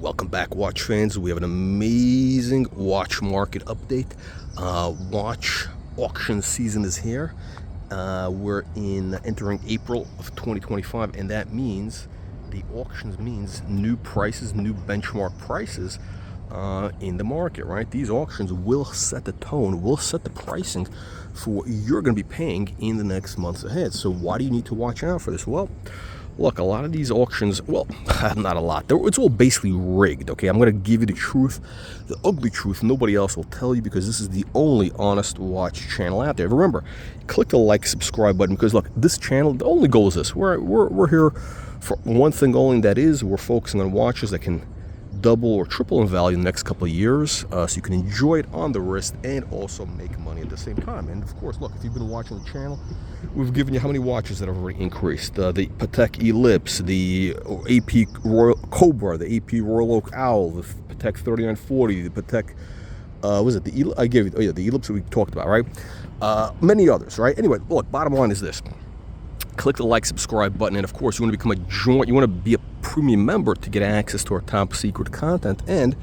Welcome back, watch fans. We have an amazing watch market update. Watch auction season is here. We're entering April of 2025, and that means the auctions means new prices, new benchmark prices in the market, right? These auctions will set the tone, will set the pricing for what you're going to be paying in the next months ahead. So why do you need to watch out for this? Well, look, a lot of these auctions, well, not a lot. It's all basically rigged, okay? I'm going to give you the truth, the ugly truth. Nobody else will tell you, because this is the only honest watch channel out there. Remember, click the like, subscribe button, because look, this channel, the only goal is this. We're here for one thing only, and that is we're focusing on watches that can double or triple in value in the next couple of years, so you can enjoy it on the wrist and also make money at the same time. And of course, look, if you've been watching the channel, we've given you how many watches that have already increased. The Patek Ellipse, the AP Royal Cobra, the AP Royal Oak Owl, the Patek 3940, the Patek I gave you, oh yeah, the Ellipse that we talked about, right? Many others, right? Anyway, look, bottom line is this. Click the like, subscribe button, and of course, you want to become you want to be a premium member to get access to our top secret content, and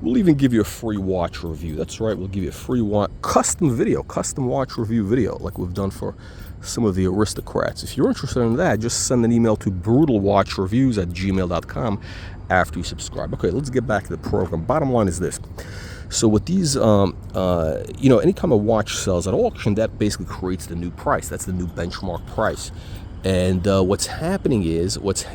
we'll even give you a free watch review. That's right, we'll give you a free custom watch review video, like we've done for some of the aristocrats. If you're interested in that, just send an email to brutalwatchreviews@gmail.com after you subscribe. Okay, let's get back to the program. Bottom line is this. So with these, anytime a watch sells at auction, that basically creates the new price. That's the new benchmark price. And what's happening is, these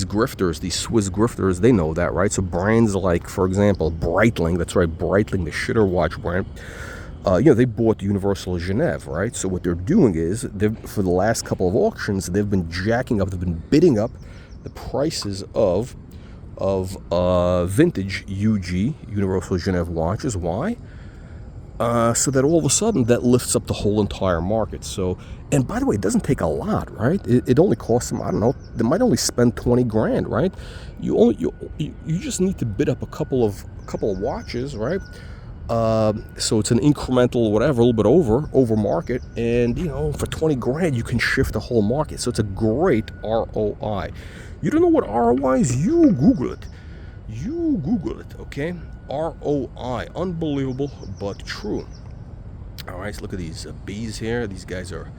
grifters, these Swiss grifters, they know that, right? So brands like, for example, Breitling, that's right, Breitling, the shitter watch brand, they bought Universal Genève, right? So what they're doing is, for the last couple of auctions, they've been bidding up the prices of vintage UG, Universal Genève watches. Why? So that all of a sudden that lifts up the whole entire market. So, and by the way, it doesn't take a lot, right? It only costs them, I don't know, they might only spend 20 grand, right? You just need to bid up a couple of watches, right? So it's an incremental whatever, a little bit over market, and for 20 grand you can shift the whole market. So it's a great ROI. You don't know what ROI is? You Google it. Okay? ROI, unbelievable but true. All right, so look at these bees here. These guys are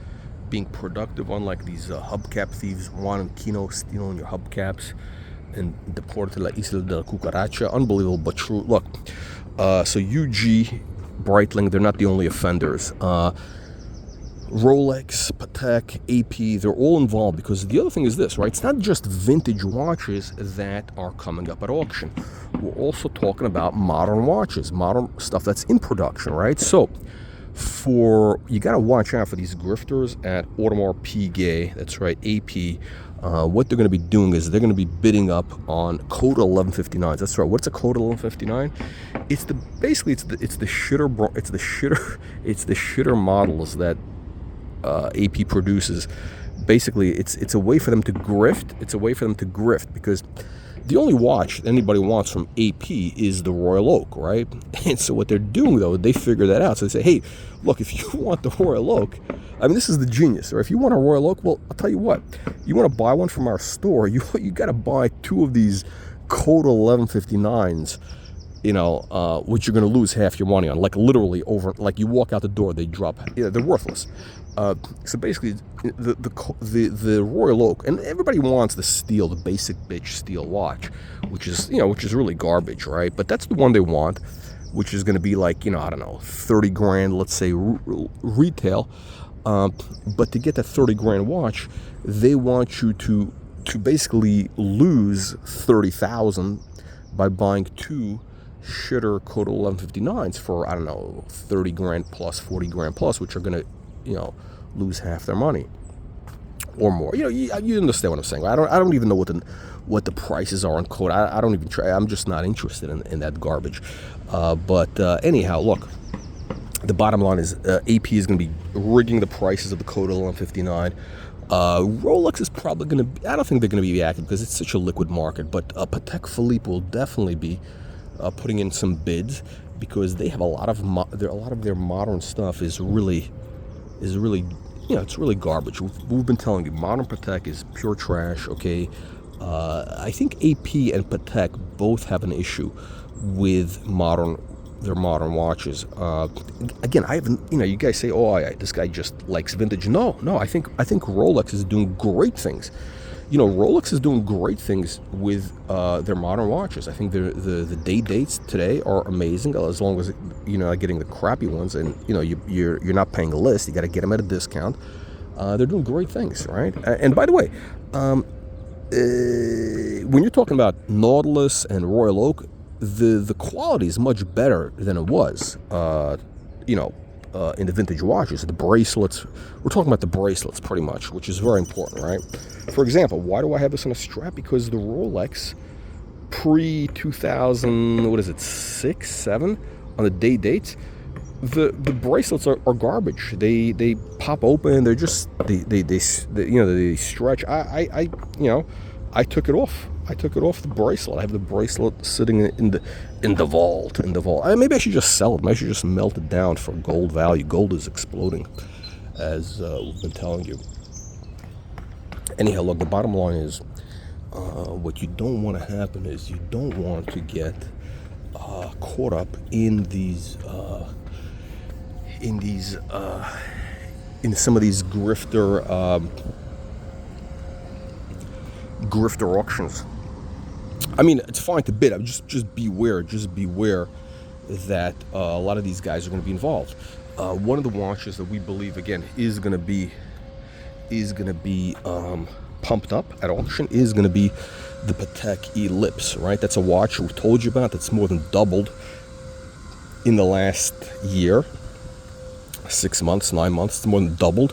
being productive, unlike these hubcap thieves, Juan and Kino, stealing your hubcaps and deported to La Isla de la Cucaracha. Unbelievable but true. Look, so UG, Breitling, they're not the only offenders. Rolex, Patek, AP, they're all involved, because the other thing is this, right? It's not just vintage watches that are coming up at auction. We're also talking about modern watches, modern stuff that's in production, right? So you got to watch out for these grifters at Audemars Piguet, that's right, AP. What they're going to be doing is they're going to be bidding up on code 1159s. That's right. What's a code 1159? It's the shitter models that AP produces. Basically, it's a way for them to grift. Because the only watch anybody wants from AP is the Royal Oak, right? And so what they're doing, though, they figure that out. So they say, hey, look, if you want the Royal Oak, I mean, this is the genius. Or if you want a Royal Oak, well, I'll tell you what. You want to buy one from our store, you got to buy 2 of these code 1159s, which you're going to lose half your money on. Like literally like you walk out the door, they drop. Yeah, they're worthless. So basically, the Royal Oak, and everybody wants the steel, the basic bitch steel watch, which is really garbage, right? But that's the one they want, which is going to be like, I don't know, 30 grand, let's say retail. But to get that 30 grand watch, they want you to basically lose 30,000 by buying 2 shitter code 1159s for, I don't know, 30 grand plus, 40 grand plus, which are going to lose half their money or more. You understand what I'm saying. I don't even know what the prices are on code. I don't even try. I'm just not interested in that garbage. But anyhow, look, the bottom line is AP is going to be rigging the prices of the code 1159. Rolex is probably going to, I don't think they're going to be active because it's such a liquid market, but Patek Philippe will definitely be putting in some bids, because they have a lot of their modern stuff is really it's really garbage. We've been telling you, modern Patek is pure trash, okay? I think AP and Patek both have an issue with their modern watches. Again, I haven't. You guys say, "Oh, this guy just likes vintage." No, no. I think Rolex is doing great things. Rolex is doing great things with their modern watches. I think the day dates today are amazing, as long as you're not getting the crappy ones, and you're not paying a list. You got to get them at a discount. They're doing great things, right? And by the way, when you're talking about Nautilus and Royal Oak, the quality is much better than it was. In the vintage watches, the bracelets. We're talking about the bracelets pretty much, which is very important, right? For example, why do I have this on a strap? Because the Rolex pre-2000, what is it, 6, 7, on the day dates, the bracelets are garbage. They pop open. They're just they stretch. I took it off. I took it off the bracelet. I have the bracelet sitting in the vault. Maybe I should just sell it. Maybe I should just melt it down for gold value. Gold is exploding, as we've been telling you. Anyhow, look, the bottom line is, what you don't want to happen is you don't want to get caught up in some of these grifter auctions. I mean, it's fine to bid. Just beware. Just beware that a lot of these guys are going to be involved. One of the watches that we believe, again, is going to be pumped up at auction is going to be the Patek Ellipse. Right, that's a watch we told you about. That's more than doubled in the last year, 6 months, 9 months. It's more than doubled,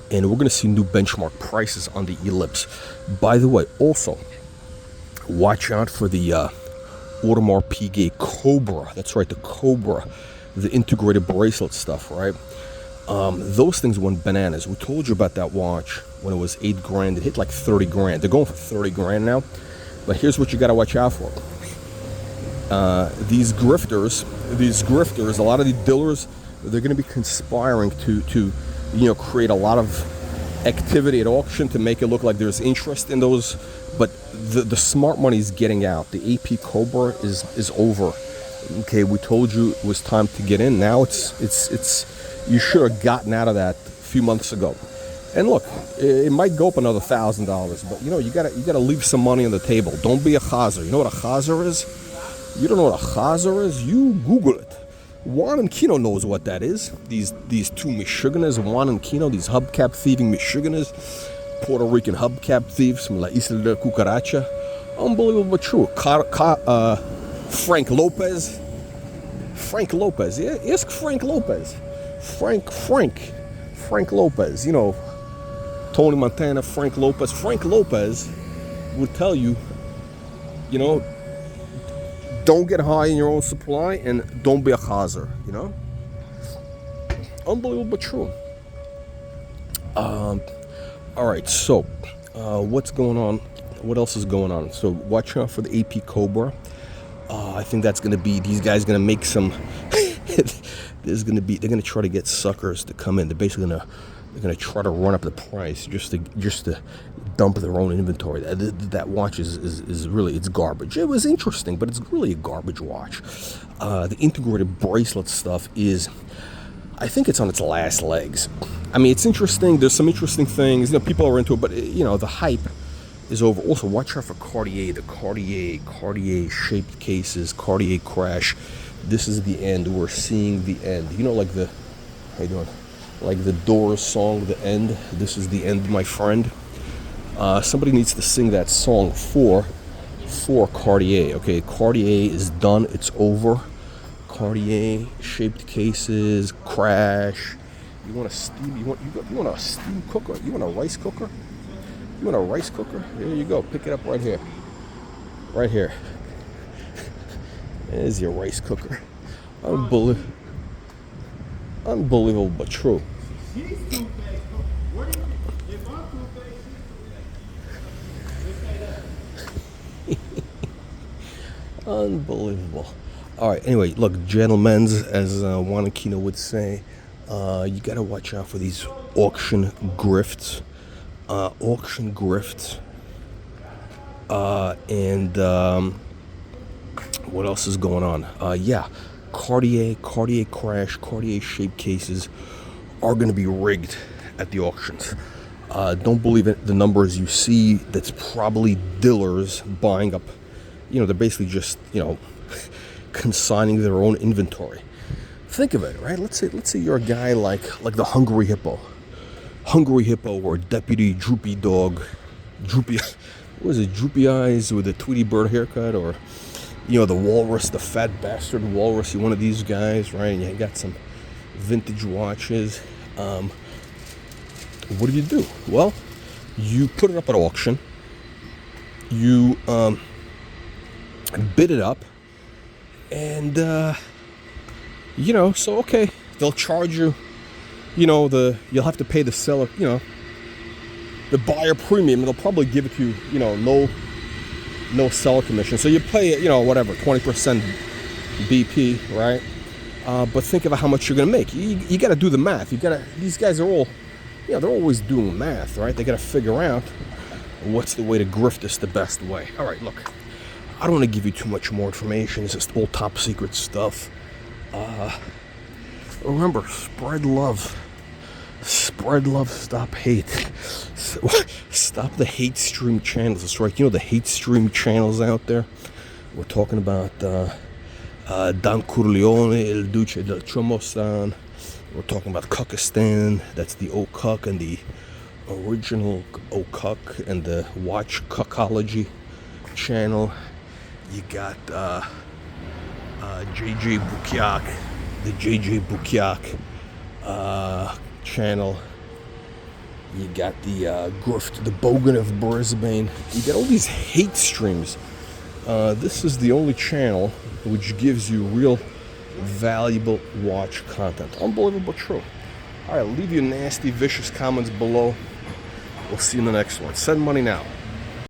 and we're going to see new benchmark prices on the Ellipse. By the way, also, watch out for the Audemars Piguet Cobra. That's right, the Cobra, the integrated bracelet stuff, right? Those things went bananas. We told you about that watch when it was $8,000. It hit like 30 grand. They're going for 30 grand now. But here's what you got to watch out for. These grifters, a lot of these dealers, they're going to be conspiring to create a lot of activity at auction to make it look like there's interest in those. But the smart money is getting out. The AP Cobra is over. Okay, we told you it was time to get in. Now it's you should have gotten out of that a few months ago. And look, it might go up another $1,000, but you gotta leave some money on the table. Don't be a chazer. You know what a chazer is? You don't know what a chazer is? You Google it. Juan and Kino knows what that is. These two Michiganers, Juan and Kino, these hubcap thieving Michiganers, Puerto Rican hubcap thieves from La Isla de Cucaracha. Unbelievable but true. Frank Lopez. Yeah, ask Frank Lopez. Frank Lopez. Tony Montana, Frank Lopez. Frank Lopez would tell you, don't get high in your own supply and don't be a chazer, Unbelievable but true. All right, so what's going on? What else is going on? So watch out for the AP Cobra. I think that's going to be, these guys going to make some, they're going to try to get suckers to come in. They're basically they're going to try to run up the price just to dump their own inventory. That watch is really, it's garbage. It was interesting, but it's really a garbage watch. The integrated bracelet stuff is, I think it's on its last legs. I mean, it's interesting. There's some interesting things. People are into it, but the hype is over. Also, watch out for Cartier. The Cartier shaped cases, Cartier crash. This is the end. We're seeing the end. Like the, how you doing? Like the Doors song, The End. This is the end, my friend. Somebody needs to sing that song for Cartier. Okay, Cartier is done. It's over. Cartier shaped cases, crash. You want a steam? You want a steam cooker? You want a rice cooker? You want a rice cooker? Here you go. Pick it up right here. Right here. There's your rice cooker. Unbelievable but true. Unbelievable. All right. Anyway, look, gentlemen, as Juan Aquino would say, you got to watch out for these auction grifts. And what else is going on? Yeah, Cartier crash, Cartier shaped cases are going to be rigged at the auctions. Don't believe it, the numbers you see. That's probably dealers buying up. They're basically just consigning their own inventory. Think of it, right? Let's say you're a guy like the Hungry Hippo, or Deputy Droopy Dog, Droopy. What is it? Droopy Eyes with a Tweety Bird haircut, or the Walrus, the fat bastard Walrus. You're one of these guys, right? And you got some vintage watches. What do? Well, you put it up at auction. You bid it up, and so okay, they'll charge you. You'll have to pay the seller, the buyer premium. They'll probably give it to you, no seller commission. So you pay, whatever, 20% BP, right? But think about how much you're gonna make. You got to do the math. These guys are all, they're always doing math, right? They got to figure out what's the way to grift this the best way. All right, look, I don't want to give you too much more information. It's just all top secret stuff. Remember, spread love. Spread love, stop hate. Stop the hate stream channels. That's right. The hate stream channels out there. We're talking about Don Corleone, El Duce del Chomo-san. We're talking about Cuckistan. That's the O-Cuck and the original O-Cuck and the Watch Cuckology channel. You got JJ Bukyak, the JJ Bukyak channel. You got the Grift, the Bogan of Brisbane. You got all these hate streams. This is the only channel which gives you real valuable watch content. Unbelievable true. All right, leave your nasty, vicious comments below. We'll see you in the next one. Send money now.